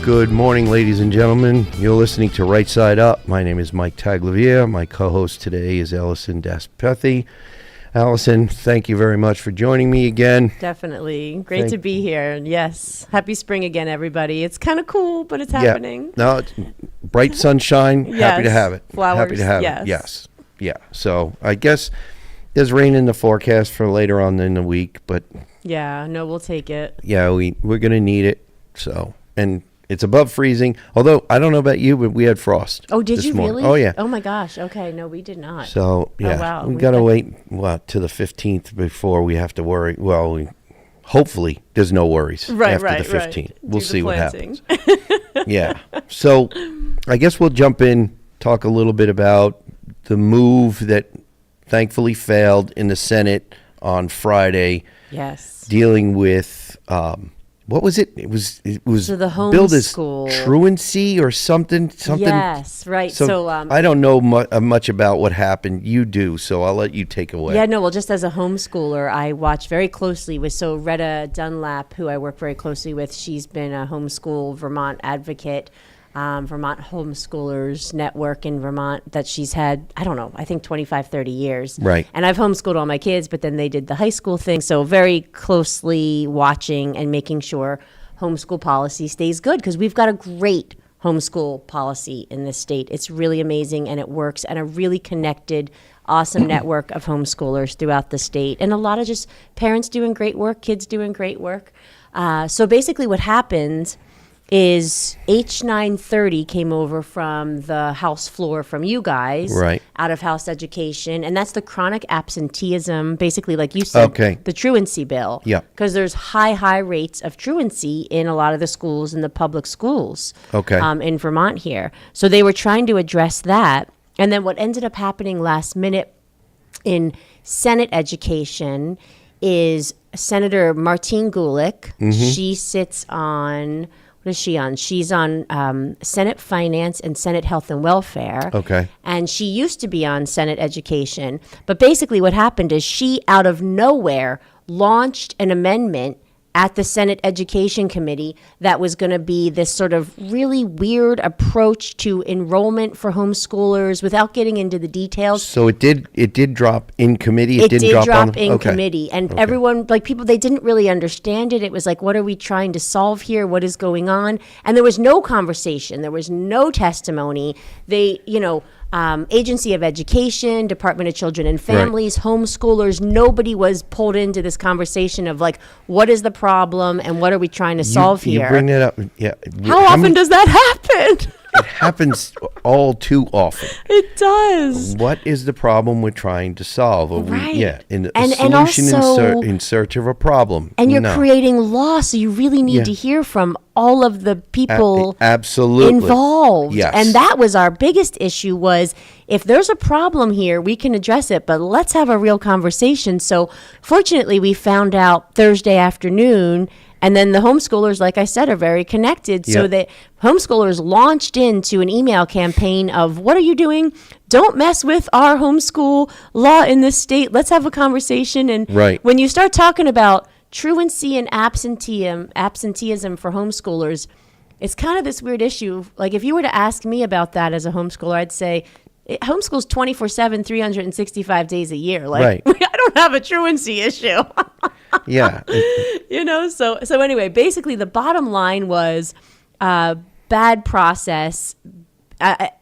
Good morning, ladies and gentlemen. You're listening to Right Side Up. My name is Mike Tagliavia. My co-host today is Allison Daspethy. Allison, thank you very much for joining me again. Definitely. Great to be here. Yes. Happy spring again, everybody. It's kind of cool, but it's happening. No, it's bright sunshine. Yes. Happy to have it. Flowers. Happy to have Yes. it. Yes. Yeah. So I guess there's rain in the forecast for later on in the week, but Yeah, no, we'll take it. yeah, we're going to need it. So, and it's above freezing. Although I don't know about you, but we had frost. Oh, did this you morning. really? Oh yeah. Oh my gosh. Okay, no, we did not. So yeah, wow. we got to wait to the 15th before we have to worry. Well, hopefully there's no worries after the 15th. We'll see what happens. Yeah. So I guess we'll jump in, talk a little bit about the move that thankfully failed in the Senate on Friday. Yes. Dealing with what was it? It was So the billed as homeschool. truancy or something. Yes, right. So I don't know much about what happened. You do, so I'll let you take away. Yeah, no, well, just as a homeschooler, I watch very closely with, so Retta Dunlap, who I work very closely with, she's been a homeschool Vermont advocate, Vermont Homeschoolers Network in Vermont that she's had, I don't know, I think 25, 30 years. Right. And I've homeschooled all my kids, but then they did the high school thing. So very closely watching and making sure homeschool policy stays good, because we've got a great homeschool policy in this state. It's really amazing and it works, and a really connected, awesome network of homeschoolers throughout the state, and a lot of just parents doing great work, kids doing great work. So basically what happened is H930 came over from the House floor from you guys, Right. out of House Education, and that's the chronic absenteeism, basically, like you said, Okay. the truancy bill. Yeah. Because there's high rates of truancy in a lot of the schools, in the public schools, Okay. in Vermont here. So they were trying to address that, and then what ended up happening last minute in Senate Education is Senator Martine Gulick. She sits on... What is she on? She's on Senate Finance and Senate Health and Welfare. Okay. And she used to be on Senate Education. But basically what happened is she, out of nowhere, launched an amendment at the Senate Education Committee that was going to be this sort of really weird approach to enrollment for homeschoolers without getting into the details. So it did drop in committee. It didn't did drop on, in okay. committee, and everyone, like people, they didn't really understand it. It was like, what are we trying to solve here? What is going on? And there was no conversation. There was no testimony. They, Agency of Education, Department of Children and Families, homeschoolers, nobody was pulled into this conversation of like, what is the problem and what are we trying to solve here? You bring that up. Yeah. How often does that happen? It happens all too often. It does. What is the problem we're trying to solve? Right. A And solution also- in search of a problem. And you're No. creating law, so you really need Yeah. to hear from all of the people Absolutely involved. Yes. And that was our biggest issue, was if there's a problem here, we can address it, but let's have a real conversation. So fortunately, we found out Thursday afternoon, and then the homeschoolers, like I said, are very connected. So Yep. that homeschoolers launched into an email campaign of, what are you doing? Don't mess with our homeschool law in this state. Let's have a conversation. And Right. when you start talking about truancy and absenteeism for homeschoolers, it's kind of this weird issue. Like if you were to ask me about that as a homeschooler, I'd say homeschool's 24/7, 365 days a year. Like Right. I don't have a truancy issue. Yeah. So anyway, basically the bottom line was bad process.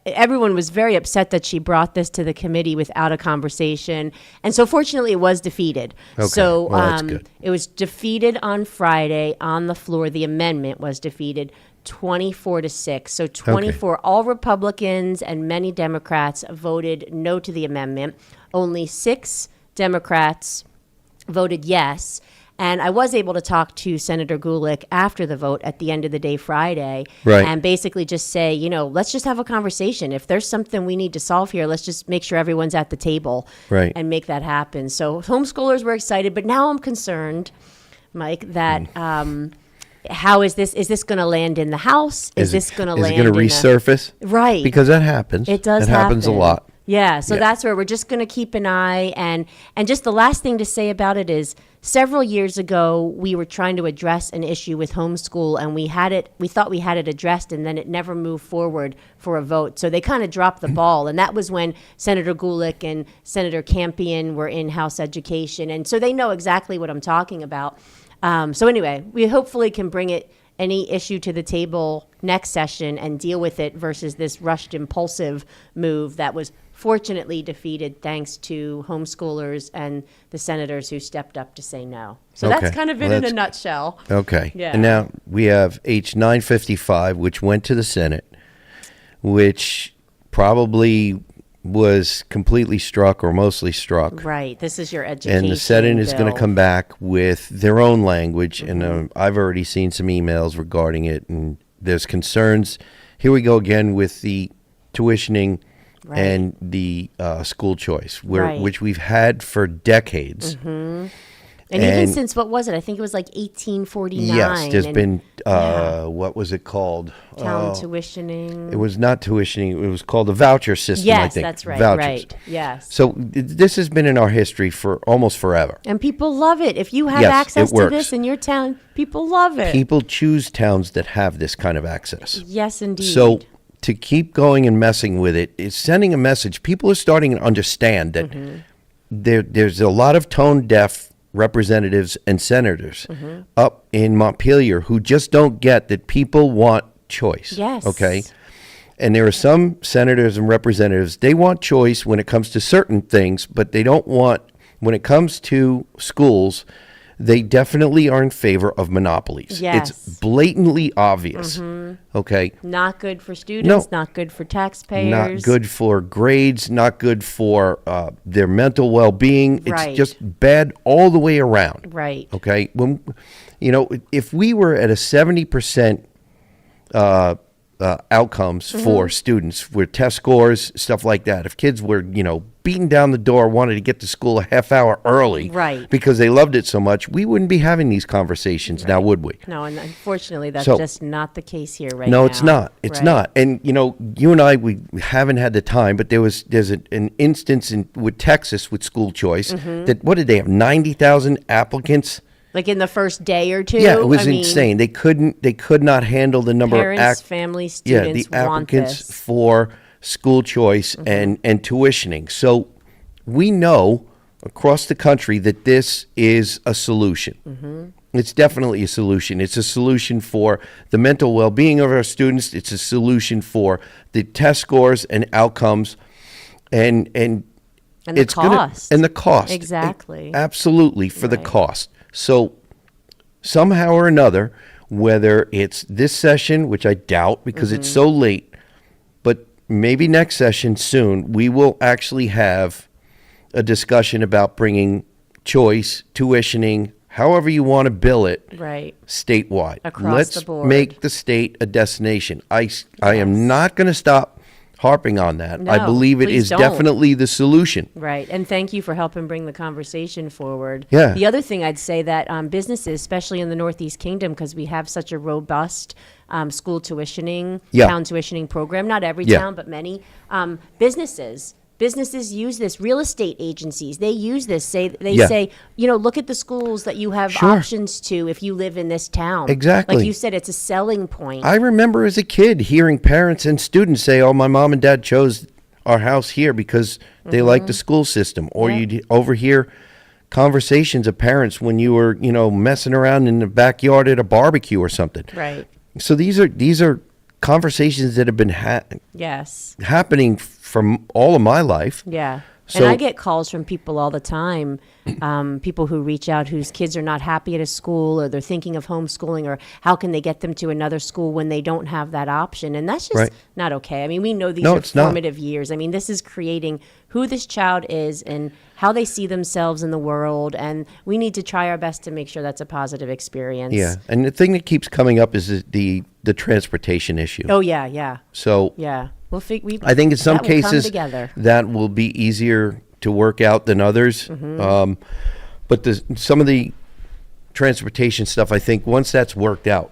Everyone was very upset that she brought this to the committee without a conversation. And so fortunately it was defeated. Okay. So Well, that's good. it was defeated on Friday on the floor. The amendment was defeated 24-6. So 24, all Republicans and many Democrats voted no to the amendment. Only 6 Democrats voted yes. And I was able to talk to Senator Gulick after the vote at the end of the day Friday, Right. and basically just say, let's just have a conversation. If there's something we need to solve here, let's just make sure everyone's at the table Right. and make that happen. So homeschoolers were excited, but now I'm concerned, Mike, that how is this going to land in the House? Is this going to land Is it going to resurface? Right. Because that happens. It does It happens a happen. lot. Yeah, so that's where we're just going to keep an eye. And just the last thing to say about it is several years ago, we were trying to address an issue with homeschool, and we thought we had it addressed, and then it never moved forward for a vote. So they kind of dropped the ball. And that was when Senator Gulick and Senator Campion were in House Education. And so they know exactly what I'm talking about. So anyway, we hopefully can bring any issue to the table next session and deal with it versus this rushed, impulsive move that was fortunately defeated thanks to homeschoolers and the senators who stepped up to say no. So that's kind of it in a nutshell. Okay. Yeah. And now we have H955, which went to the Senate, which probably was completely struck or mostly struck. Right. This is your education And the Senate is going bill. to come back with their own language. And I've already seen some emails regarding it. And there's concerns. Here we go again with the tuitioning and the school choice, which we've had for decades. And even since, what was it? I think it was like 1849. Yes, there's been, what was it called? Town tuitioning. It was not tuitioning. It was called the voucher system, I Yes, think. that's right. Vouchers. Right. Yes. So this has been in our history for almost forever. And people love it. If you have Yes, access it to works. this in your town, people love it. People choose towns that have this kind of access. Yes, indeed. So to keep going and messing with it is sending a message. People are starting to understand that there's a lot of tone-deaf representatives and senators up in Montpelier who just don't get that people want choice. Yes. Okay? And there are some senators and representatives, they want choice when it comes to certain things, but they don't want, when it comes to schools, they definitely are in favor of monopolies. Yes. It's blatantly obvious. Okay? Not good for students, No. not good for taxpayers. Not good for grades, not good for their mental well-being. Right. It's just bad all the way around. Right. Okay? When, if we were at a 70% outcomes for students with test scores, stuff like that, if kids were, beating down the door, wanted to get to school a half hour early Right. because they loved it so much, we wouldn't be having these conversations now, would we? No, and unfortunately, that's So- just not the case here right now. No, it's not. It's Right. not. And you and I, we haven't had the time, but there's an instance with Texas with school choice that what did they have? 90,000 applicants. Like in the first day or two. Yeah, it was I mean, insane. They could not handle the number Parents, of families, the students want applicants this. for school choice and tuitioning. So we know across the country that this is a solution. It's definitely a solution. It's a solution for the mental well-being of our students. It's a solution for the test scores and outcomes, and And the it's cost. and the cost. Exactly. Absolutely, for the Right. cost. So somehow or another, whether it's this session, which I doubt because it's so late, but maybe next session soon, we will actually have a discussion about bringing choice, tuitioning, however you want to bill it, Right. statewide. Across Let's the board. make the state a destination. I am not going to stop harping on that. I No, believe it please is don't. definitely the solution. Right. And thank you for helping bring the conversation forward. Yeah. The other thing I'd say that businesses, especially in the Northeast Kingdom, because we have such a robust school tuitioning, Yeah. town tuitioning program, not every Yeah. town, but many, businesses use this. Real estate agencies, they use this. Yeah. Say, look at the schools that you have Sure. options to if you live in this town. Exactly. Like you said, it's a selling point. I remember as a kid hearing parents and students say, "Oh, my mom and dad chose our house here because they like the school system." Or Yeah. you'd overhear conversations of parents when you were, messing around in the backyard at a barbecue or something. Right. So these are conversations that have been Yes. happening from all of my life. Yeah. So- And I get calls from people all the time, people who reach out whose kids are not happy at a school or they're thinking of homeschooling or how can they get them to another school when they don't have that option. And that's just Right. not okay. I mean, we know these No, are it's not. formative years. I mean, this is creating who this child is and how they see themselves in the world. And we need to try our best to make sure that's a positive experience. Yeah, and the thing that keeps coming up is the transportation issue. Oh, yeah, yeah, So yeah. I think in some that will come cases together. that will be easier to work out than others. But some of the transportation stuff, I think once that's worked out,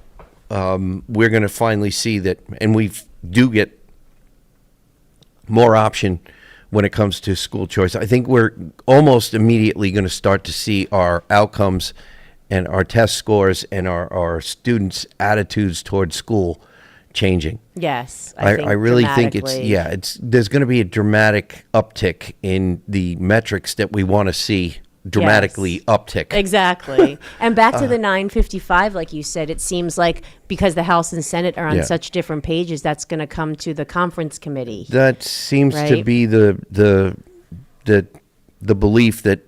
we're going to finally see that, and we do get more option when it comes to school choice. I think we're almost immediately going to start to see our outcomes and our test scores and our students' attitudes towards school changing. Yes, I really think there's going to be a dramatic uptick in the metrics that we want to see dramatically uptick. Exactly. And back to the 955, like you said, it seems like because the House and Senate are on such different pages, that's going to come to the conference committee. That seems to be the belief that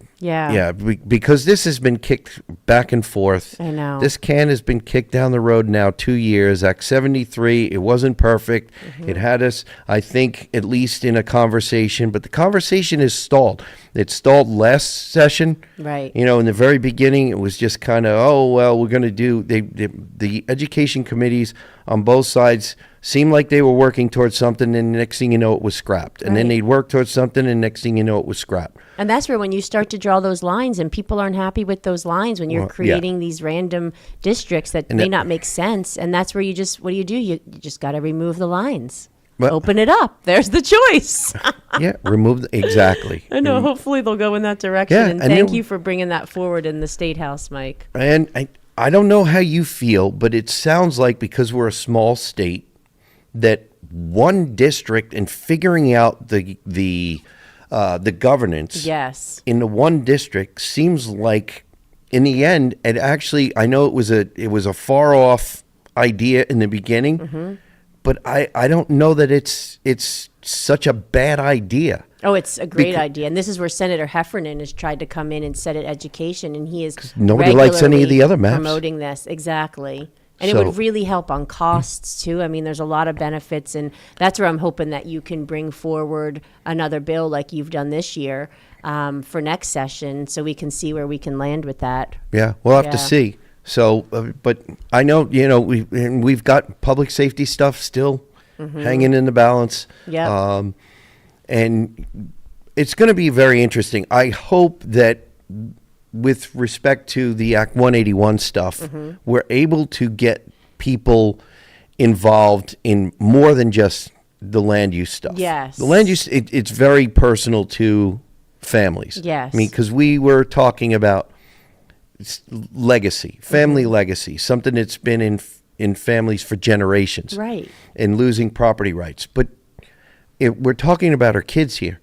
because this has been kicked back and forth. I know. This can has been kicked down the road now 2 years. Act 73, it wasn't perfect. It had us, I think, at least in a conversation, but the conversation is stalled. It stalled last session. Right. You know, in the very beginning, it was just kind of, we're going to do, the education committees on both sides seemed like they were working towards something, and next thing you know, it was scrapped. And then they'd work towards something, and next thing you know, it was scrapped. And that's where when you start to draw those lines and people aren't happy with those lines, when you're creating these random districts that may not make sense. And that's where you just, what do? You just got to remove the lines. Open it up. There's the choice. Exactly. I know. Hopefully they'll go in that direction. And thank you for bringing that forward in the State House, Mike. And I don't know how you feel, but it sounds like because we're a small state, that one district and figuring out the governance in the one district seems like, in the end, it actually, I know it was a far off idea in the beginning, but I don't know that it's such a bad idea. Oh, it's a great idea. And this is where Senator Heffernan has tried to come in and set it education, and he is nobody likes any of the other maps promoting this. Exactly. And it would really help on costs, too. I mean, there's a lot of benefits, and that's where I'm hoping that you can bring forward another bill like you've done this year for next session, so we can see where we can land with that. Yeah, we'll have to see. So, but I know, we've got public safety stuff still hanging in the balance. Yeah. And it's going to be very interesting. I hope that with respect to the Act 181 stuff, we're able to get people involved in more than just the land use stuff. Yes. The land use, it's very personal to families. Yes. I mean, because we were talking about legacy, family legacy, something that's been in families for generations. Right. And losing property rights. But we're talking about our kids here.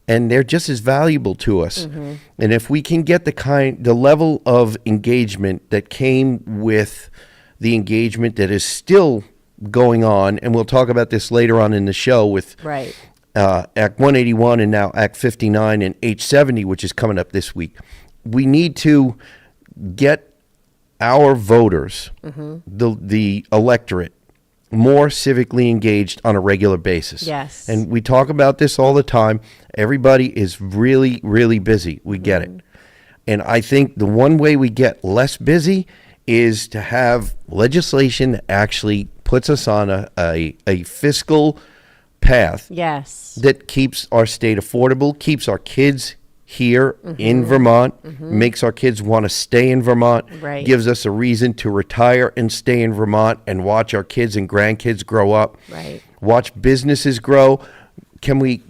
And they're just as valuable to us. And if we can get the level of engagement that came with the engagement that is still going on, and we'll talk about this later on in the show with Act 181 and now Act 59 and H70, which is coming up this week. We need to get our voters, the electorate, more civically engaged on a regular basis. Yes. And we talk about this all the time. Everybody is really, really busy. We get it. And I think the one way we get less busy is to have legislation that actually puts us on a fiscal path that keeps our state affordable, keeps our kids here in Vermont, makes our kids want to stay in Vermont, gives us a reason to retire and stay in Vermont and watch our kids and grandkids grow up, watch businesses grow. Can we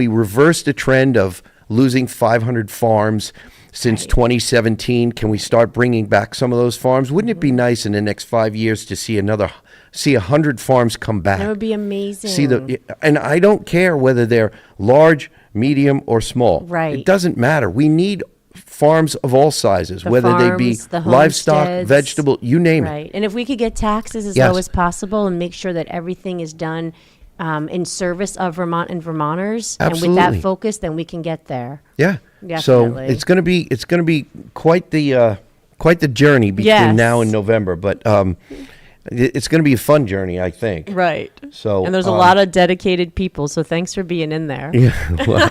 reverse the trend of losing 500 farms since 2017? Can we start bringing back some of those farms? Wouldn't it be nice in the next 5 years to see 100 farms come back? That would be amazing. And I don't care whether they're large, medium, or small. Right. It doesn't matter. We need farms of all sizes, whether they be livestock, vegetable, you name it. And if we could get taxes as low as possible and make sure that everything is done in service of Vermont and Vermonters, and with that focus, then we can get there. Yeah. Definitely. So it's going to be quite the journey between now and November, but it's going to be a fun journey, I think. Right. So, and there's a lot of dedicated people, so thanks for being in there. Yeah. Well,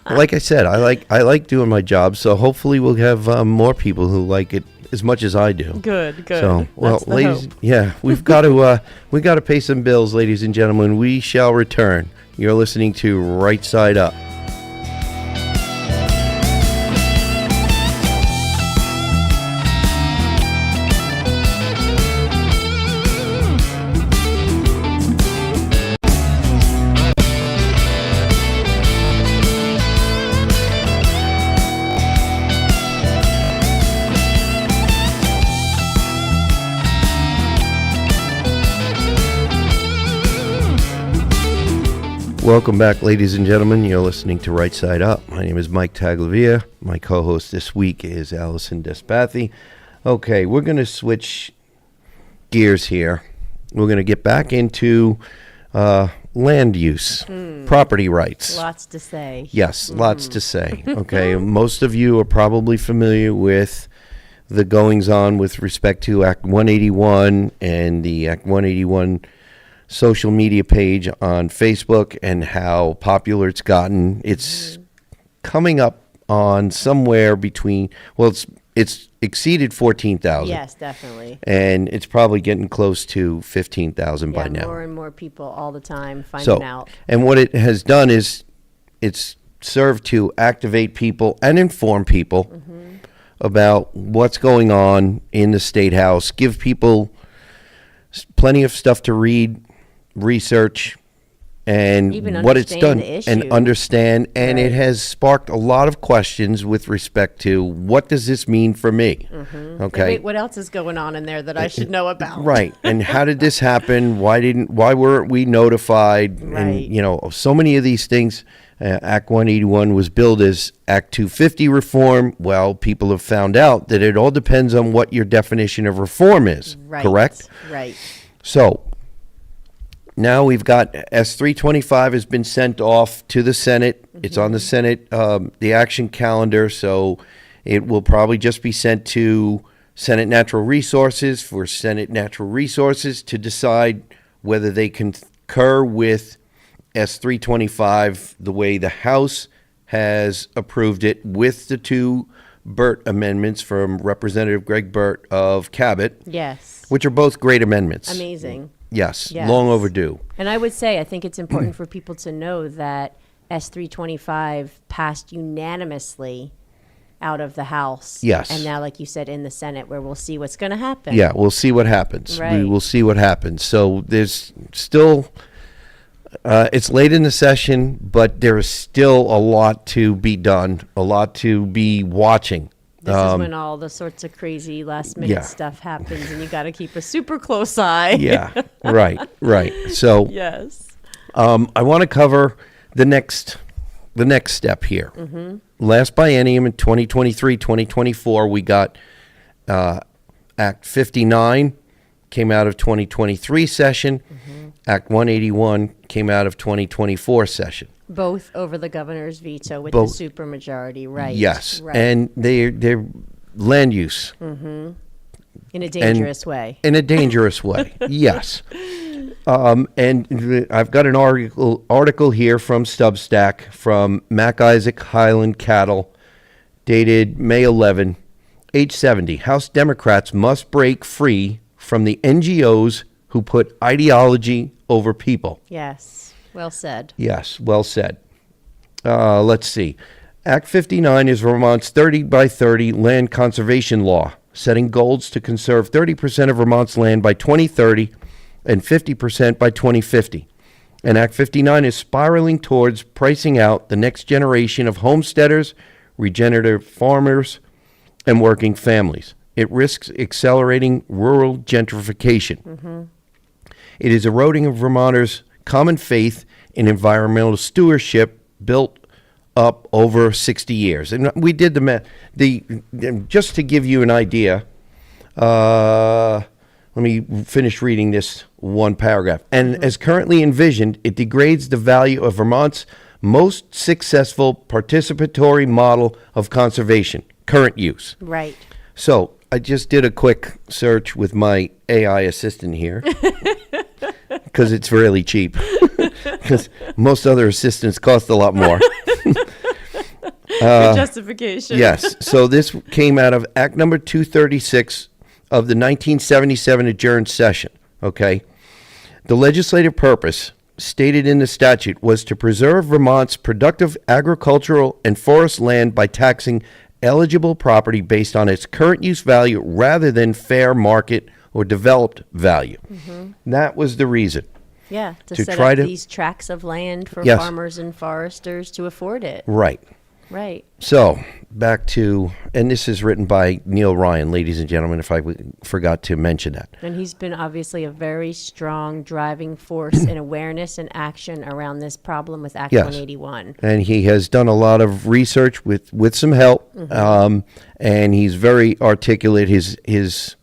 like I said, I like doing my job, so hopefully we'll have more people who like it as much as I do. Good. So, well, that's the ladies, hope. we've got to pay some bills, ladies and gentlemen. We shall return. You're listening to Right Side Up. Welcome back, ladies and gentlemen. You're listening to Right Side Up. My name is Mike Taglavia. My co-host this week is Allison Despathy. Okay, we're going to switch gears here. We're going to get back into land use, property rights. Lots to say. Yes, lots to say. Okay, most of you are probably familiar with the goings-on with respect to Act 181 and the Act 181 social media page on Facebook and how popular it's gotten. It's coming up on somewhere between, well, it's exceeded 14,000. Yes, definitely. And it's probably getting close to 15,000 by now. More and more people all the time finding out. And what it has done is it's served to activate people and inform people about what's going on in the State House, give people plenty of stuff to read, research, and even what it's done and understand. And it has sparked a lot of questions with respect to what does this mean for me? Okay. Wait, what else is going on in there that I should know about? Right. And how did this happen? Why weren't we notified? Right. And so many of these things. Act 181 was billed as Act 250 reform. Well, people have found out that it all depends on what your definition of reform is. Right. Correct? Right. So now we've got S325 has been sent off to the Senate. It's on the Senate, the action calendar. So it will probably just be sent to Senate Natural Resources for Senate Natural Resources to decide whether they concur with S325 the way the House has approved it with the two Burt amendments from Representative Greg Burt of Cabot. Yes. Which are both great amendments. Amazing. Yes, long overdue. And I would say, I think it's important for people to know that S325 passed unanimously out of the House. Yes. And now, like you said, in the Senate, where we'll see what's going to happen. Yeah, we'll see what happens. Right. We will see what happens. So there's still, it's late in the session, but there is still a lot to be done, a lot to be watching. This is when all the sorts of crazy last minute stuff happens, and you got to keep a super close eye. Yeah, right. So yes, I want to cover the next step here. Last biennium in 2023-2024, we got Act 59 came out of 2023 session. Act 181 came out of 2024 session. Both over the governor's veto with the supermajority, right? Yes, right. and they're land use in a dangerous way. In a dangerous way, yes. And I've got an article here from Substack from Mac Isaac Highland Cattle, dated May 11, age 70. House Democrats must break free from the NGOs who put ideology over people. Yes. Well said. Yes, well said. Let's see. Act 59 is Vermont's 30 by 30 land conservation law, setting goals to conserve 30% of Vermont's land by 2030 and 50% by 2050. And Act 59 is spiraling towards pricing out the next generation of homesteaders, regenerative farmers, and working families. It risks accelerating rural gentrification. It is eroding Vermonters' common faith in environmental stewardship built up over 60 years. And we did just to give you an idea, let me finish reading this one paragraph. And as currently envisioned, it degrades the value of Vermont's most successful participatory model of conservation, current use. Right. So I just did a quick search with my AI assistant here. Because it's really cheap. Because most other assistants cost a lot more. Good justification. Yes. So this came out of Act number 236 of the 1977 adjourned session. Okay. The legislative purpose stated in the statute was to preserve Vermont's productive agricultural and forest land by taxing eligible property based on its current use value rather than fair market or developed value. That was the reason. Yeah, to to set try up to- these tracts of land for Yes. farmers and foresters to afford it. Right. right. So back to, and this is written by Neil Ryan, ladies and gentlemen, if I forgot to mention that. And he's been obviously a very strong driving force in awareness and action around this problem with Act 181. And he has done a lot of research with some help, and he's very articulate. His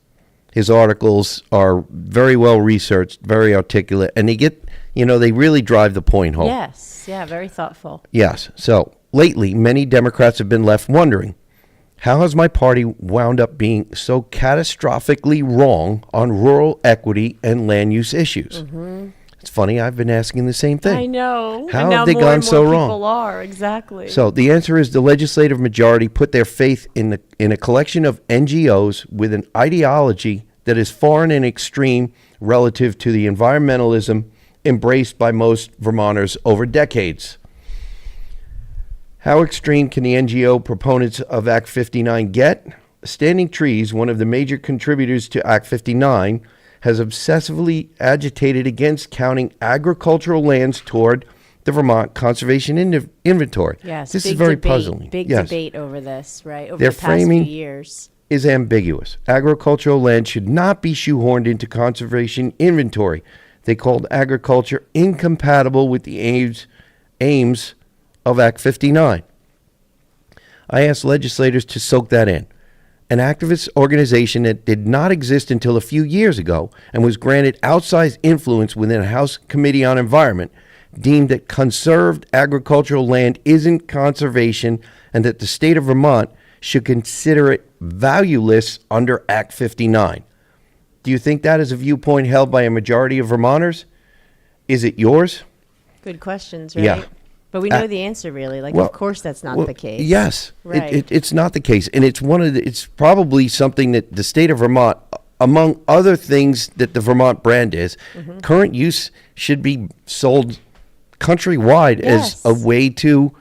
articles are very well researched, very articulate, and they really drive the point home. Yes, yeah, very thoughtful. Yes. So lately, many Democrats have been left wondering, how has my party wound up being so catastrophically wrong on rural equity and land use issues? It's funny, I've been asking the same thing. I know. How have they gone so wrong? People are, exactly. So the answer is the legislative majority put their faith in a collection of NGOs with an ideology that is foreign and extreme relative to the environmentalism embraced by most Vermonters over decades. How extreme can the NGO proponents of Act 59 get? Standing Trees, one of the major contributors to Act 59, has obsessively agitated against counting agricultural lands toward the Vermont Conservation Inventory. Yes, this is very puzzling. Big debate over this, right? Over Their the past few framing years is ambiguous. Agricultural land should not be shoehorned into conservation inventory. They called agriculture incompatible with the aims of Act 59. I asked legislators to soak that in. An activist organization that did not exist until a few years ago and was granted outsized influence within a House Committee on Environment deemed that conserved agricultural land isn't conservation and that the state of Vermont should consider it valueless under Act 59. Do you think that is a viewpoint held by a majority of Vermonters? Is it yours? Good questions, right? Yeah. But we know the answer, really. Of course that's not the case. Yes. Right. It's not the case. And it's probably something that the state of Vermont, among other things that the Vermont brand is, current use should be sold countrywide as a way to,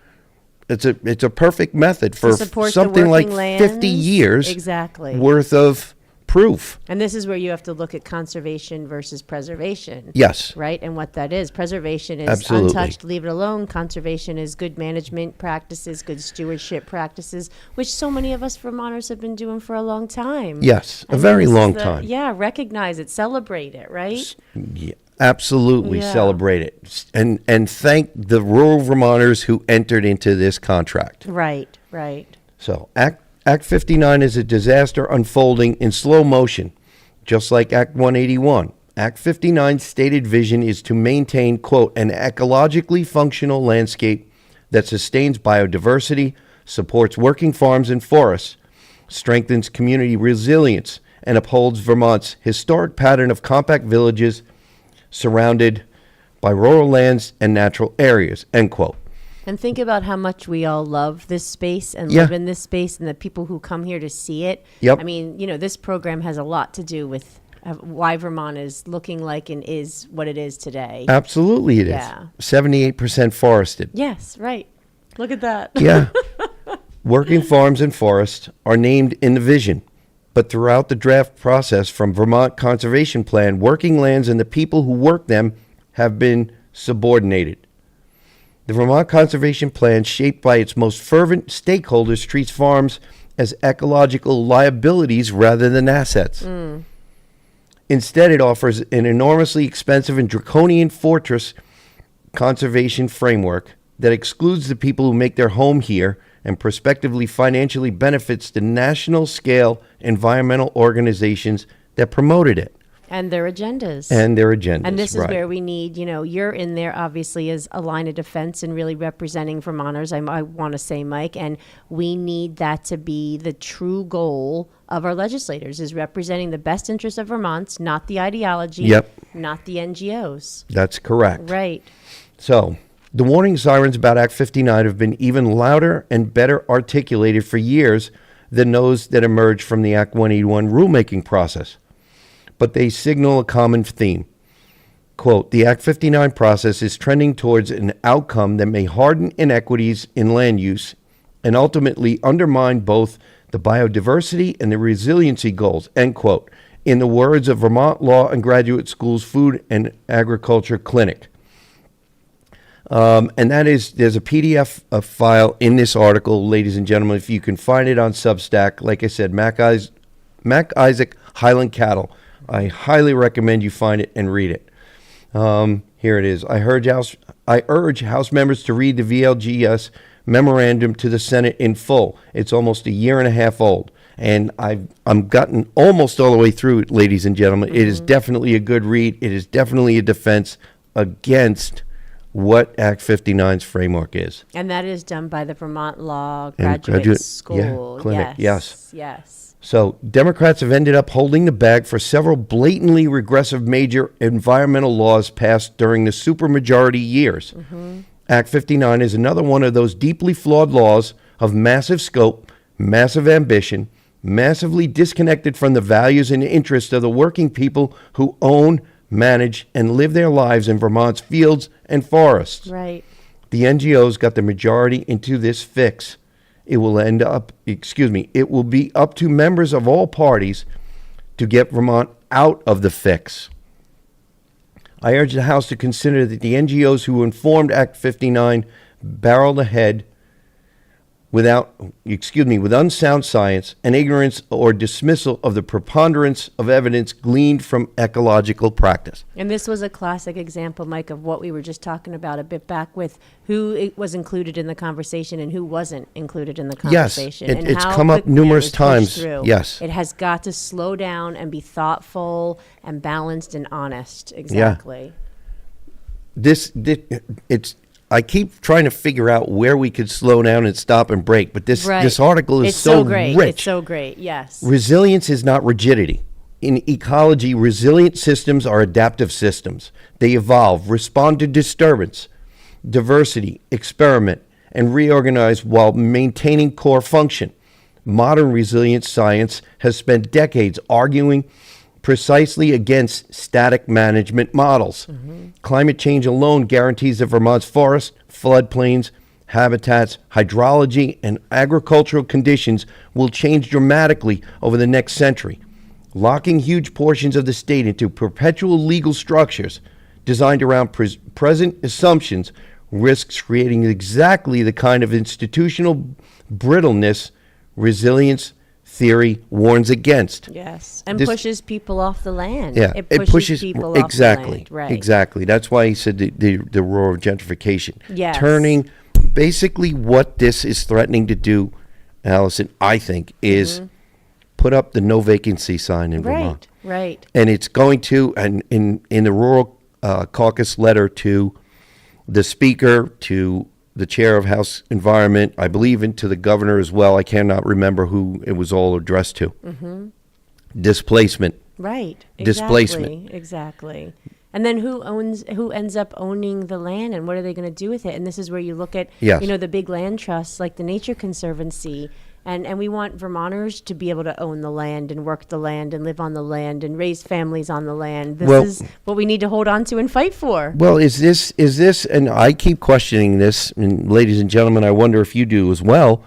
it's a perfect method for something like 50 years worth of proof. And this is where you have to look at conservation versus preservation. Yes. Right? And what that is. Preservation is Absolutely. Untouched, leave it alone. Conservation is good management practices, good stewardship practices, which so many of us Vermonters have been doing for a long time. Yes, a very long time. Yeah, recognize it, celebrate it, right? Yeah, absolutely celebrate it. And thank the rural Vermonters who entered into this contract. Right, right. So Act 59 is a disaster unfolding in slow motion, just like Act 181. Act 59's stated vision is to maintain, quote, an ecologically functional landscape that sustains biodiversity, supports working farms and forests, strengthens community resilience, and upholds Vermont's historic pattern of compact villages surrounded by rural lands and natural areas, end quote. And think about how much we all love this space and live in this space and the people who come here to see it. Yep. I mean, this program has a lot to do with why Vermont is looking like and is what it is today. Absolutely it is. 78% forested. Yes, right. Look at that. Yeah. Working farms and forests are named in the vision. But throughout the draft process from Vermont Conservation Plan, working lands and the people who work them have been subordinated. The Vermont Conservation Plan, shaped by its most fervent stakeholders, treats farms as ecological liabilities rather than assets. Instead, it offers an enormously expensive and draconian fortress conservation framework that excludes the people who make their home here and prospectively financially benefits the national-scale environmental organizations that promoted it. And their agendas. And this is where we need, you're in there obviously as a line of defense and really representing Vermonters, I want to say, Mike, and we need that to be the true goal of our legislators, is representing the best interests of Vermont, not the ideology, not the NGOs. That's correct. Right. So the warning sirens about Act 59 have been even louder and better articulated for years than those that emerged from the Act 181 rulemaking process. But they signal a common theme. Quote, the Act 59 process is trending towards an outcome that may harden inequities in land use and ultimately undermine both the biodiversity and the resiliency goals, end quote, in the words of Vermont Law and Graduate School's Food and Agriculture Clinic. And that is, there's a PDF file in this article, ladies and gentlemen. If you can find it on Substack, like I said, Mac Isaac Highland Cattle. I highly recommend you find it and read it. Here it is. I urge House members to read the VLGS memorandum to the Senate in full. It's almost a year and a half old, and I'm gotten almost all the way through it, ladies and gentlemen. It is definitely a good read. It is definitely a defense against what Act 59's framework is. And that is done by the Vermont Law Graduate School. Clinic. Yes. So Democrats have ended up holding the bag for several blatantly regressive major environmental laws passed during the supermajority years. Act 59 is another one of those deeply flawed laws of massive scope, massive ambition, massively disconnected from the values and interests of the working people who own, manage, and live their lives in Vermont's fields and forests. Right. The NGOs got the majority into this fix. It will be up to members of all parties to get Vermont out of the fix. I urge the House to consider that the NGOs who informed Act 59 barreled ahead with unsound science and ignorance or dismissal of the preponderance of evidence gleaned from ecological practice. And this was a classic example, Mike, of what we were just talking about a bit back with who was included in the conversation and who wasn't included in the conversation. Yes, and it's how come up numerous times. Through. Yes. It has got to slow down and be thoughtful and balanced and honest. Exactly. Yeah. I keep trying to figure out where we could slow down and stop and break, but this article is so great. rich. It's so great, yes. Resilience is not rigidity. In ecology, resilient systems are adaptive systems. They evolve, respond to disturbance, diversity, experiment, and reorganize while maintaining core function. Modern resilience science has spent decades arguing precisely against static management models. Climate change alone guarantees that Vermont's forests, floodplains, habitats, hydrology, and agricultural conditions will change dramatically over the next century. Locking huge portions of the state into perpetual legal structures designed around present assumptions risks creating exactly the kind of institutional brittleness resilience theory warns against. Yes, and pushes people off the land. Yeah, it pushes people off the land. Right. Exactly. That's why he said the roar of gentrification. Yes. Turning, basically what this is threatening to do, Allison, I think, is put up the no vacancy sign in Vermont. Right. And it's going to, and in the Rural Caucus letter to the Speaker, to the chair of House Environment, I believe into the governor as well. I cannot remember who it was all addressed to. Displacement. Right. Displacement. Exactly. And then who ends up owning the land, and what are they going to do with it? And this is where you look at, the big land trusts like the Nature Conservancy. And we want Vermonters to be able to own the land and work the land and live on the land and raise families on the land. This is what we need to hold on to and fight for. Well, is this, and I keep questioning this, and ladies and gentlemen, I wonder if you do as well,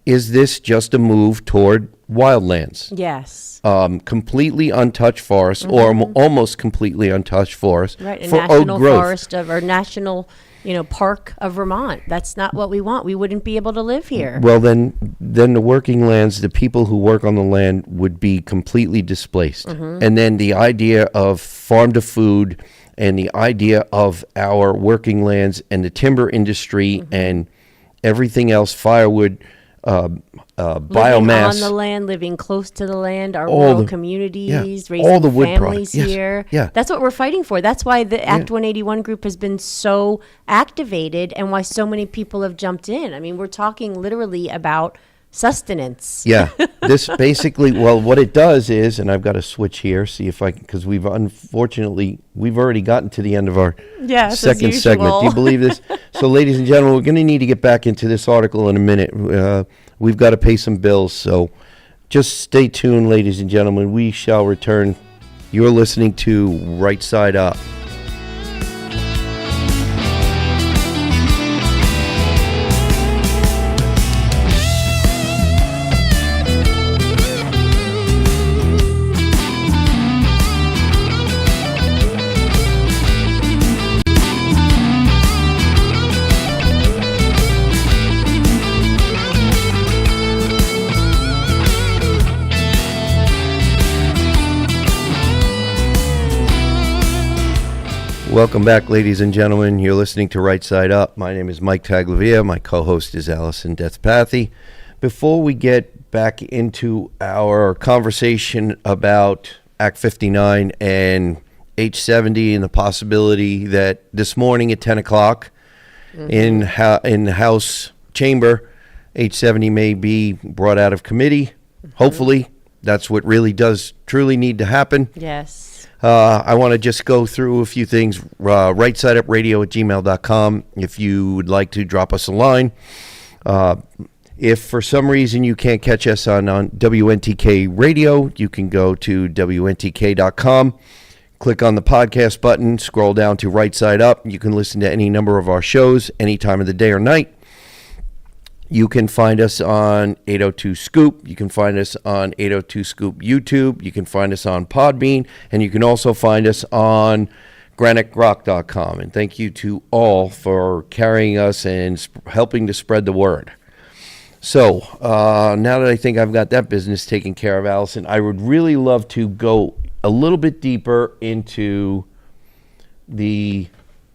is this just a move toward wildlands? Yes. Completely untouched forest, or almost completely untouched forest. Right, a for national oak growth. forest or national park of Vermont. That's not what we want. We wouldn't be able to live here. Well, then the working lands, the people who work on the land would be completely displaced. And then the idea of farm to food and the idea of our working lands and the timber industry and everything else, firewood, biomass. Living on the land, living close to the land, our rural communities, raising all the wood families products. here. Yeah. That's what we're fighting for. That's why the Act 181 group has been so activated and why so many people have jumped in. I mean, we're talking literally about sustenance. Yeah. This basically, what it does is, and I've got to switch here, see if I can, because we've already gotten to the end of our second segment. Do you believe this? So, ladies and gentlemen, we're going to need to get back into this article in a minute. We've got to pay some bills, so just stay tuned, ladies and gentlemen. We shall return. You're listening to Right Side Up. Welcome back, ladies and gentlemen. You're listening to Right Side Up. My name is Mike Taglavia. My co-host is Allison Dethpathy. Before we get back into our conversation about Act 59 and H70 and the possibility that this morning at 10 o'clock in the House chamber, H70 may be brought out of committee. Hopefully, that's what really does truly need to happen. Yes. I want to just go through a few things. rightsideUpradio@gmail.com if you would like to drop us a line. If for some reason you can't catch us on WNTK Radio, you can go to WNTK.com, click on the podcast button, scroll down to Right Side Up. You can listen to any number of our shows any time of the day or night. You can find us on 802 Scoop. You can find us on 802 Scoop YouTube. You can find us on Podbean. And you can also find us on GraniteRock.com. And thank you to all for carrying us and helping to spread the word. So now that I think I've got that business taken care of, Allison, I would really love to go a little bit deeper into the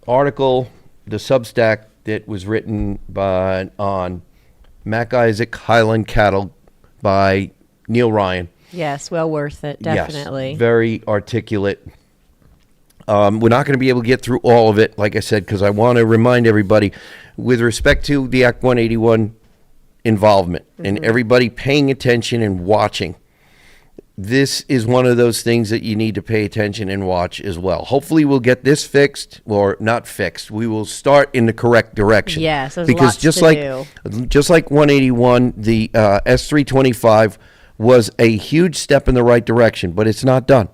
article, the Substack that was written on Mac Isaac Highland Cattle by Neil Ryan. Yes, well worth it, definitely. Yes, very articulate. We're not going to be able to get through all of it, like I said, because I want to remind everybody, with respect to the Act 181 involvement and everybody paying attention and watching, this is one of those things that you need to pay attention and watch as well. Hopefully we'll get this fixed, or not fixed. We will start in the correct direction. Yes, there's because lots just to like do. just like 181, the S325 was a huge step in the right direction, but it's not done.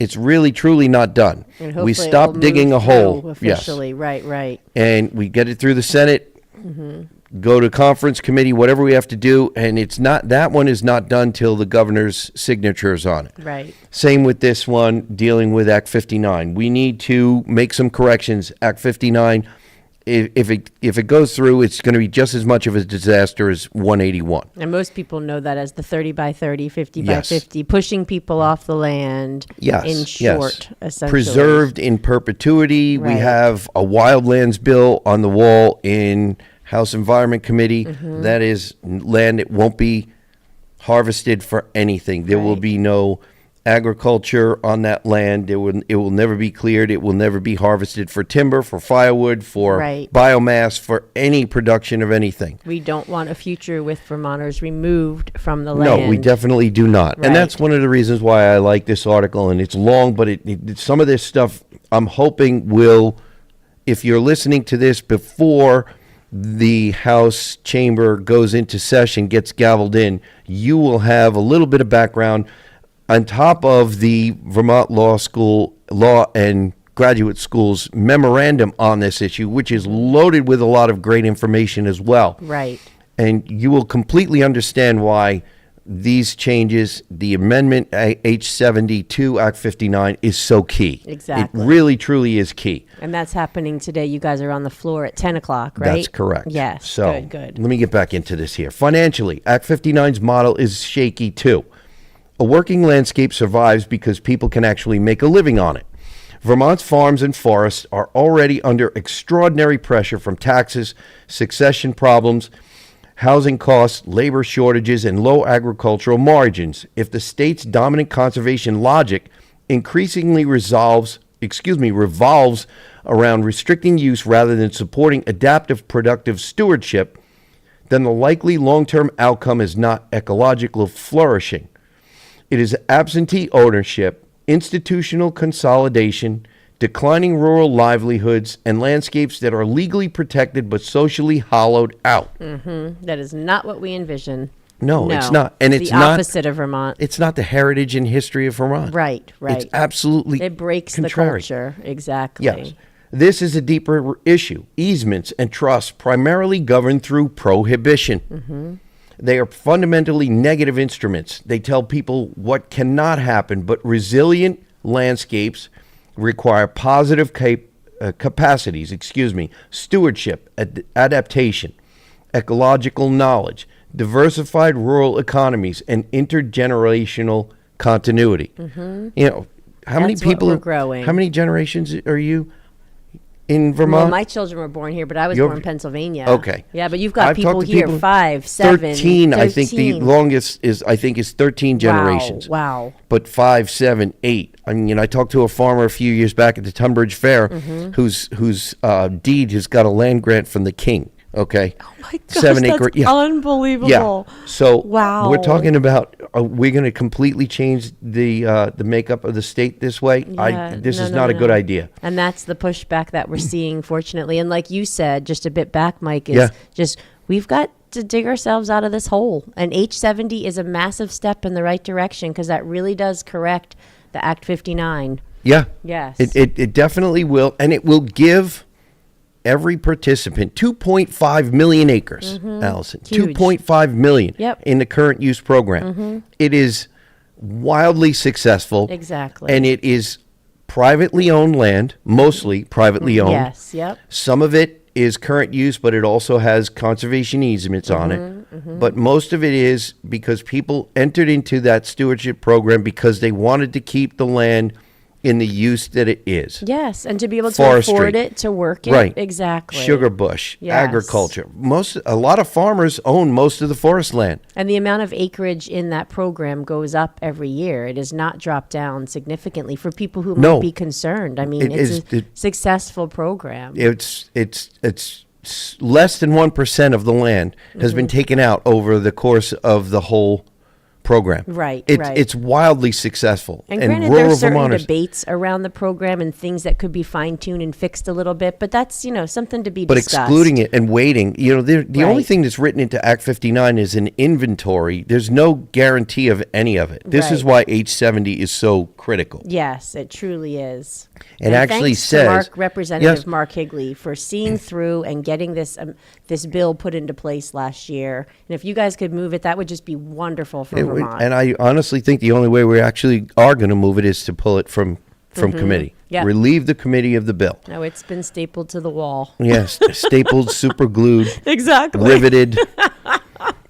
It's really truly not done. And We hopefully it stopped will digging move a hole. through officially. Right. And we get it through the Senate. Go to conference committee, whatever we have to do, and that one is not done till the governor's signature is on it. Right. Same with this one dealing with Act 59. We need to make some corrections. Act 59, if it goes through, it's going to be just as much of a disaster as 181. And most people know that as the 30 by 30, 50 by Yes. 50, pushing people off the land. Yes, In short, essentially. Preserved in perpetuity. We Right. have a wildlands bill on the wall in House Environment Committee. That is land that won't be harvested for anything. There will Right. be no agriculture on that land. It will never be cleared. It will never be harvested for timber, for firewood, for Right. biomass, for any production of anything. We don't want a future with Vermonters removed from the land. No, we definitely do not. Right. And that's one of the reasons why I like this article. And it's long, but some of this stuff I'm hoping will, if you're listening to this before the House chamber goes into session, gets gavelled in, you will have a little bit of background on top of the Vermont Law and Graduate School's memorandum on this issue, which is loaded with a lot of great information as well. Right. And you will completely understand why these changes, the amendment H70 to Act 59 is so key. Exactly. It really, truly is key. And that's happening today. You guys are on the floor at 10 o'clock, right? That's correct. Yes. So Good. let me get back into this here. Financially, Act 59's model is shaky too. A working landscape survives because people can actually make a living on it. Vermont's farms and forests are already under extraordinary pressure from taxes, succession problems, housing costs, labor shortages, and low agricultural margins. If the state's dominant conservation logic increasingly revolves around restricting use rather than supporting adaptive, productive stewardship, then the likely long-term outcome is not ecological flourishing. It is absentee ownership, institutional consolidation, declining rural livelihoods, and landscapes that are legally protected but socially hollowed out. That is not what we envision. No, it's not. And it's the not opposite of Vermont. It's not the heritage and history of Vermont. Right. It's absolutely It breaks contrary. the culture. Exactly. Yes. This is a deeper issue. Easements and trusts primarily governed through prohibition. They are fundamentally negative instruments. They tell people what cannot happen, but resilient landscapes require positive capacities, stewardship, adaptation, ecological knowledge, diversified rural economies, and intergenerational continuity. You know, how many That's what people we're growing. How many generations are you? in Vermont? Well, my children were born here, but I was born in Pennsylvania. Okay. Yeah, but you've got I've people talked to here, people- 5, 7, 13. I think the longest is 13 generations. Wow. But 5, 7, 8. I mean, I talked to a farmer a few years back at the Tunbridge Fair, whose deed has got a land grant from the king. Okay. Oh my gosh, 7 that's acre. Yeah. unbelievable. Yeah. So Wow. we're talking about we're going to completely change the makeup of the state this way. Yeah, This is no, not a good no. idea. And that's the pushback that we're seeing, fortunately. And like you said, just a bit back, Mike, is Yeah. just we've got to dig ourselves out of this hole. And H70 is a massive step in the right direction because that really does correct the Act 59. Yeah. Yes. It definitely will, and it will give every participant 2.5 million acres, Allison. Huge. 2.5 million Yep. in the current use program. It is wildly successful. Exactly. And it is privately owned land, mostly privately owned. Yes, yep. Some of it is current use, but it also has conservation easements on it. But most of it is because people entered into that stewardship program because they wanted to keep the land in the use that it is. Yes, and to be able to Forestry. afford it, to work it. Right. Exactly. Sugar bush, Yes. agriculture. A lot of farmers own most of the forest land. And the amount of acreage in that program goes up every year. It has not dropped down significally for people who No. might be concerned. I mean, It it's is- a successful program. It's less than 1% of the land has been taken out over the course of the whole program. Right, It's right. it's wildly successful. And granted, rural there's certain Vermonters, debates around the program and things that could be fine-tuned and fixed a little bit, but that's, something to be but discussed. excluding it and waiting, the only Right. thing that's written into Act 59 is an inventory. There's no guarantee of any of it. This is why H70 is so critical. Yes, it truly is. It And actually thanks says- to Representative Yes. Mark Higley for seeing through and getting this bill put into place last year. And if you guys could move it, that would just be wonderful for Vermont. And I honestly think the only way we actually are going to move it is to pull it from committee. Yeah. Relieve the committee of the bill. No, it's been stapled to the wall. Yes, stapled, super glued, Exactly. riveted,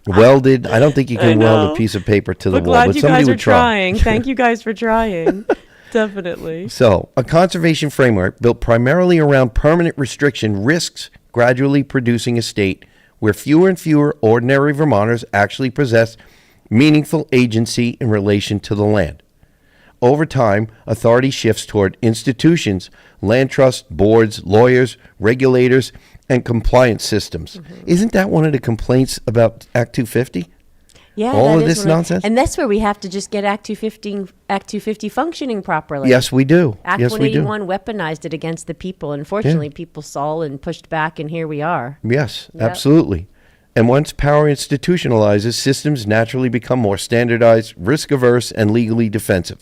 welded. I don't think you can weld know. a piece of paper to the We're wall, glad but you somebody guys are would try. trying. Thank you guys for trying. Definitely. So, a conservation framework built primarily around permanent restriction risks gradually producing a state where fewer and fewer ordinary Vermonters actually possess meaningful agency in relation to the land. Over time, authority shifts toward institutions, land trusts, boards, lawyers, regulators, and compliance systems. Isn't that one of the complaints about Act 250? Yeah, All that of is this one nonsense? and that's where we have to just get Act 250 functioning properly. Yes, we do. Act Yes, we do. 181 weaponized it against the people. Unfortunately, people saw and pushed back, and here we are. Yes, Yep. absolutely. And once power institutionalizes, systems naturally become more standardized, risk-averse, and legally defensive.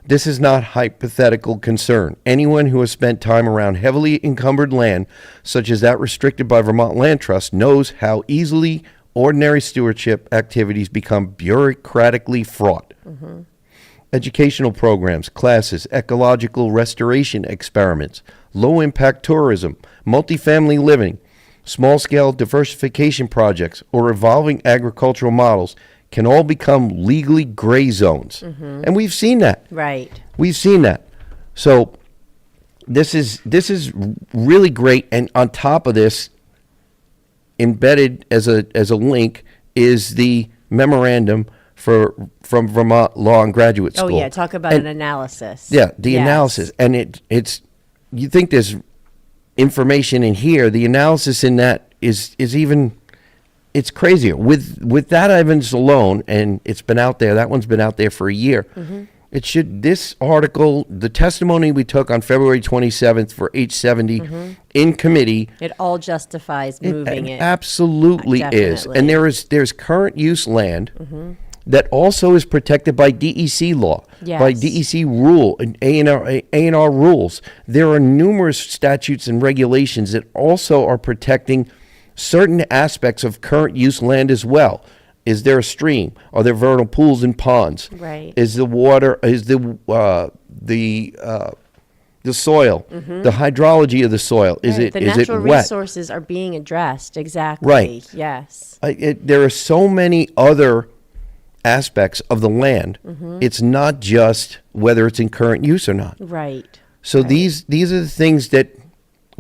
This is not hypothetical concern. Anyone who has spent time around heavily encumbered land, such as that restricted by Vermont Land Trust, knows how easily ordinary stewardship activities become bureaucratically fraught. Educational programs, classes, ecological restoration experiments, low-impact tourism, multifamily living, small-scale diversification projects, or evolving agricultural models can all become legally gray zones. And we've seen that. Right. We've seen that. So this is really great. And on top of this, embedded as a link is the memorandum from Vermont Law and Graduate School. Oh, yeah. Talk about And- an analysis. Yeah, the Yes. analysis. And it's you think there's information in here. The analysis in that is even it's crazier. With that Evans alone, and it's been out there, that one's been out there for a year. It should, this article, the testimony we took on February 27th for H70 in committee, It all justifies moving it. absolutely is. Definitely. And there's current use land that also is protected by DEC law, by Yes. DEC rule and A&R rules. There are numerous statutes and regulations that also are protecting certain aspects of current use land as well. Is there a stream? Are there vernal pools and ponds? Right. Is the water? Is the soil? The hydrology of the soil? Is Right. it The is it natural wet? resources are being addressed. Exactly. Right. Yes. There are so many other aspects of the land. It's not just whether it's in current use or not. Right. So these are the things that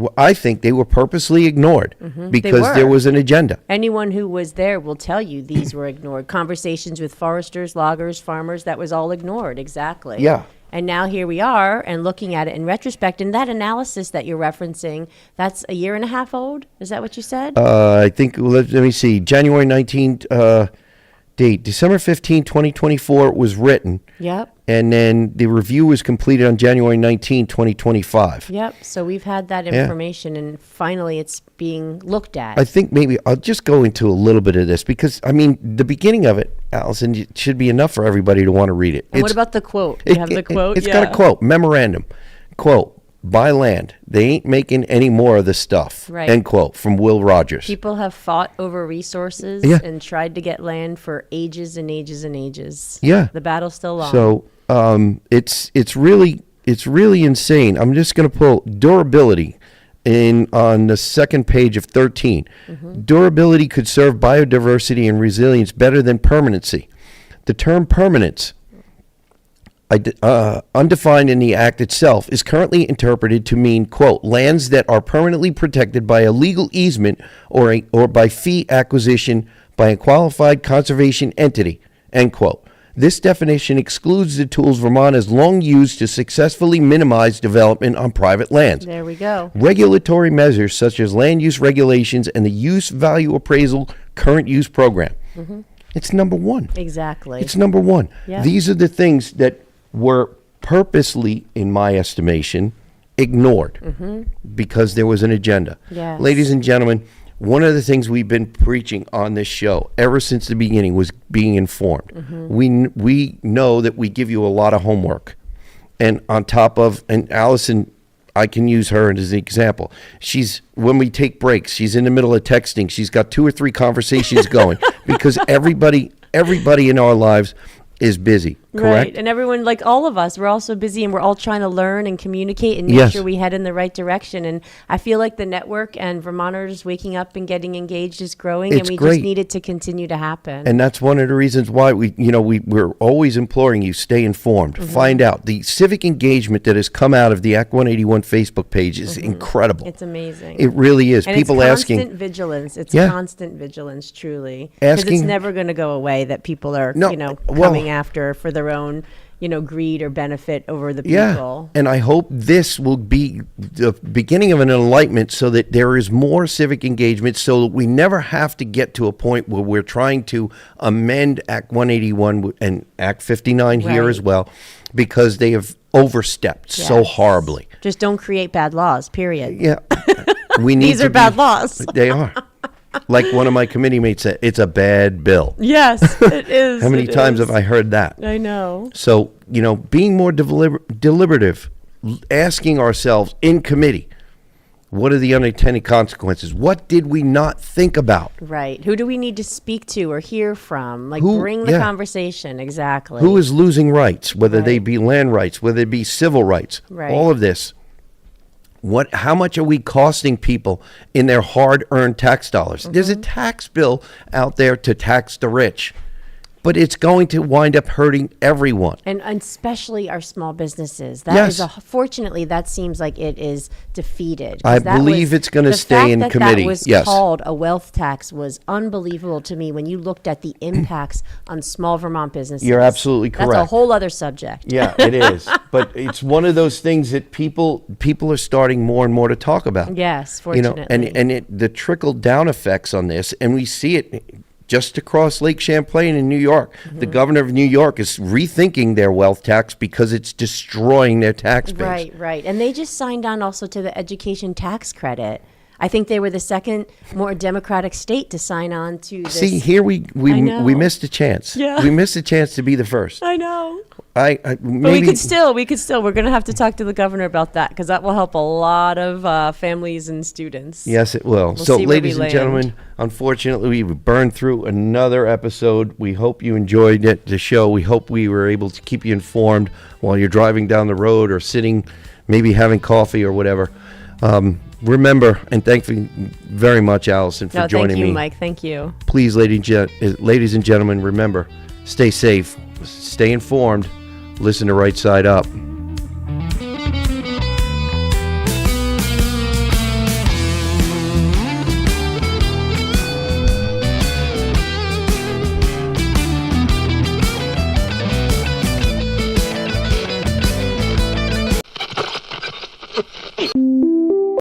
Well, I think they were purposely ignored because there was an agenda. Anyone who was there will tell you these were ignored. Conversations with foresters, loggers, farmers, that was all ignored. Exactly. Yeah. And now here we are and looking at it in retrospect. And that analysis that you're referencing, that's a year and a half old? Is that what you said? I think, let me see, January 19th, date, December 15, 2024 was written. Yep. And then the review was completed on January 19, 2025. Yep. So we've had that information and finally it's being looked at. I think maybe I'll just go into a little bit of this because, I mean, the beginning of it, Allison, it should be enough for everybody to want to read it. And what about the quote? You have the quote? It's got a quote, memorandum, quote, buy land. They ain't making any more of this stuff. Right. End quote, from Will Rogers. People have fought over resources and tried to get land for ages and ages and ages. Yeah. The battle's still on. So it's really insane. I'm just going to pull durability on the second page of 13. Durability could serve biodiversity and resilience better than permanency. The term permanence, undefined in the act itself, is currently interpreted to mean, quote, lands that are permanently protected by a legal easement or by fee acquisition by a qualified conservation entity, end quote. This definition excludes the tools Vermont has long used to successfully minimize development on private lands. There we go. Regulatory measures such as land use regulations and the use value appraisal current use program. It's number one. Exactly. It's number one. Yeah. These are the things that were purposely, in my estimation, ignored because there was an agenda. Yes. Ladies and gentlemen, one of the things we've been preaching on this show ever since the beginning was being informed. We know that we give you a lot of homework. And on top of, and Allison, I can use her as an example. When we take breaks, she's in the middle of texting. She's got 2 or 3 conversations going because everybody in our lives is busy, correct? Right, and everyone, like all of us, we're all so busy and we're all trying to learn and communicate and make sure we head in the right direction. And I feel like the network and Vermonters waking up and getting engaged is growing, and we just need it to continue to happen. And that's one of the reasons why we're always imploring you, stay informed, find out. The civic engagement that has come out of the Act 181 Facebook page is incredible. It's amazing. It really is. And people it's asking. Constant vigilance. It's constant vigilance, truly. Because it's never going to go away that people are, coming after for their own, greed or benefit over the people. And I hope this will be the beginning of an enlightenment so that there is more civic engagement so that we never have to get to a point where we're trying to amend Act 181 and Act 59 here as well, because they have overstepped so horribly. Just don't create bad laws, period. Yeah. We need These are bad laws. They are. Like one of my committee mates said, it's a bad bill. Yes, it is. How many times have I heard that? I know. So, being more deliberative, asking ourselves in committee, what are the unintended consequences? What did we not think about? Right. Who do we need to speak to or hear from? Bring the conversation. Exactly. Who is losing rights, whether they be land rights, whether it be civil rights, all of this. How much are we costing people in their hard-earned tax dollars? There's a tax bill out there to tax the rich, but it's going to wind up hurting everyone. And especially our small businesses. That is fortunately, that seems like it is defeated. I believe it's going to stay in committee. That was called a wealth tax was unbelievable to me when you looked at the impacts on small Vermont businesses. You're absolutely correct. That's a whole other subject. Yeah, it is. But it's one of those things that people are starting more and more to talk about. Yes, fortunately. And the trickle-down effects on this, and we see it just across Lake Champlain in New York. The governor of New York is rethinking their wealth tax because it's destroying their tax base. Right. And they just signed on also to the education tax credit. I think they were the second more democratic state to sign on to this. See, here we missed a chance. Yeah. We missed a chance to be the first. I know. Maybe, but we could still. We're going to have to talk to the governor about that because that will help a lot of families and students. Yes, it will. So, ladies and gentlemen, unfortunately, we burned through another episode. We hope you enjoyed the show. We hope we were able to keep you informed while you're driving down the road or sitting, maybe having coffee or whatever. Remember, and thank you very much, Allison, for joining me. Thank you, Mike. Thank you. Please, ladies and gentlemen, remember, stay safe, stay informed, listen to Right Side Up.